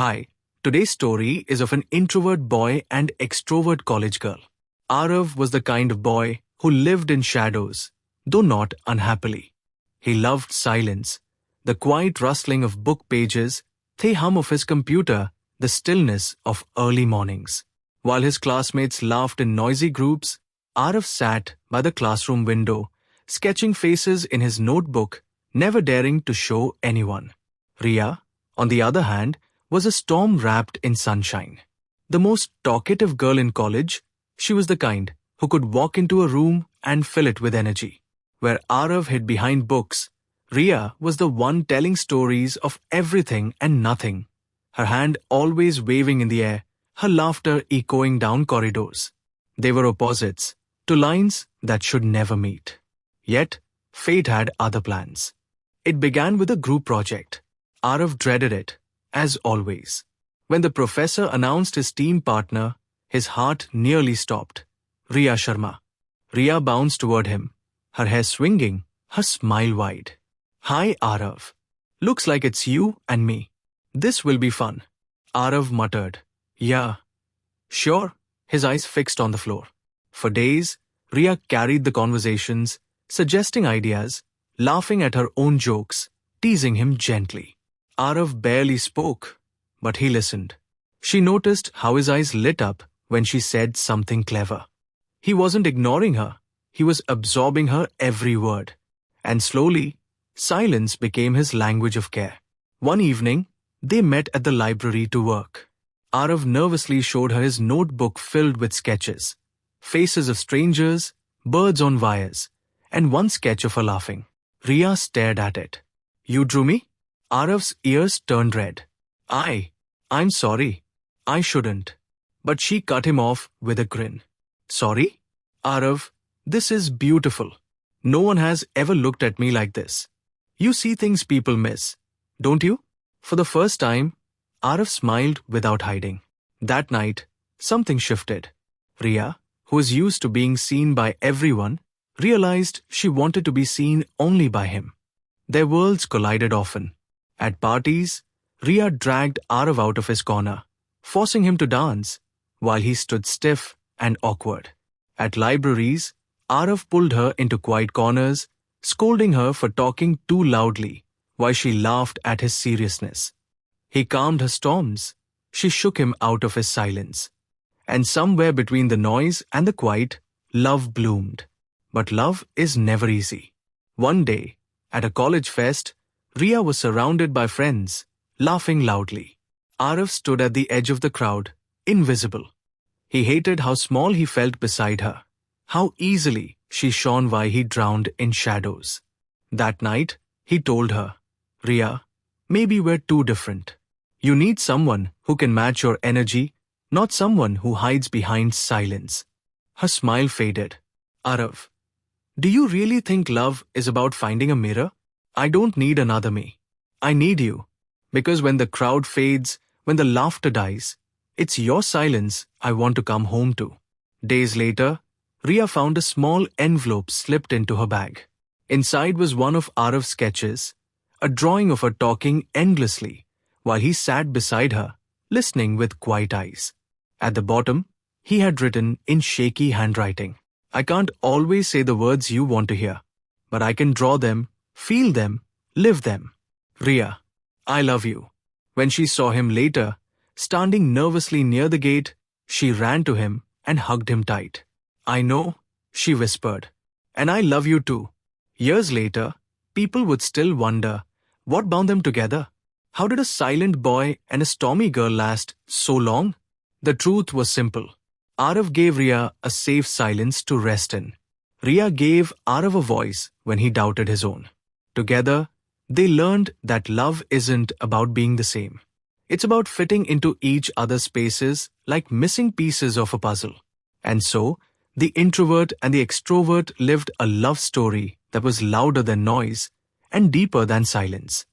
Hi, today's story is of an introvert boy and extrovert college girl. Arav was the kind of boy who lived in shadows, though not unhappily. He loved silence, the quiet rustling of book pages, the hum of his computer, the stillness of early mornings. While his classmates laughed in noisy groups, Arav sat by the classroom window, sketching faces in his notebook, never daring to show anyone. Ria, on the other hand, was a storm wrapped in sunshine. The most talkative girl in college, she was the kind who could walk into a room and fill it with energy. Where Arav hid behind books, Ria was the one telling stories of everything and nothing, her hand always waving in the air, her laughter echoing down corridors. They were opposites, two lines that should never meet. Yet, fate had other plans. It began with a group project. Arav dreaded it, as always. When the professor announced his team partner, his heart nearly stopped. Ria Sharma. Ria bounced toward him, her hair swinging, her smile wide. Hi, Arav. Looks like it's you and me. This will be fun. Arav muttered. Yeah. Sure, his eyes fixed on the floor. For days, Ria carried the conversations, suggesting ideas, laughing at her own jokes, teasing him gently. Arav barely spoke, but he listened. She noticed how his eyes lit up when she said something clever. He wasn't ignoring her, he was absorbing her every word. And slowly, silence became his language of care. One evening, they met at the library to work. Arav nervously showed her his notebook filled with sketches, faces of strangers, birds on wires, and one sketch of her laughing. Ria stared at it. You drew me? Arav's ears turned red. I'm sorry. I shouldn't. But she cut him off with a grin. Sorry? Arav, this is beautiful. No one has ever looked at me like this. You see things people miss, don't you? For the first time, Arav smiled without hiding. That night, something shifted. Ria, who was used to being seen by everyone, realized she wanted to be seen only by him. Their worlds collided often. At parties, Ria dragged Arav out of his corner, forcing him to dance, while he stood stiff and awkward. At libraries, Arav pulled her into quiet corners, scolding her for talking too loudly, while she laughed at his seriousness. He calmed her storms. She shook him out of his silence. And somewhere between the noise and the quiet, love bloomed. But love is never easy. One day, at a college fest, Ria was surrounded by friends, laughing loudly. Arav stood at the edge of the crowd, invisible. He hated how small he felt beside her, how easily she shone while he drowned in shadows. That night, he told her, Ria, maybe we're too different. You need someone who can match your energy, not someone who hides behind silence. Her smile faded. Arav, do you really think love is about finding a mirror? I don't need another me. I need you. Because when the crowd fades, when the laughter dies, it's your silence I want to come home to. Days later, Ria found a small envelope slipped into her bag. Inside was one of Arav's sketches, a drawing of her talking endlessly, while he sat beside her, listening with quiet eyes. At the bottom, he had written in shaky handwriting, I can't always say the words you want to hear, but I can draw them, feel them, live them. Ria, I love you. When she saw him later, standing nervously near the gate, she ran to him and hugged him tight. I know, she whispered, and I love you too. Years later, people would still wonder, what bound them together? How did a silent boy and a stormy girl last so long? The truth was simple. Arav gave Ria a safe silence to rest in. Ria gave Arav a voice when he doubted his own. Together, they learned that love isn't about being the same. It's about fitting into each other's spaces like missing pieces of a puzzle. And so, the introvert and the extrovert lived a love story that was louder than noise and deeper than silence.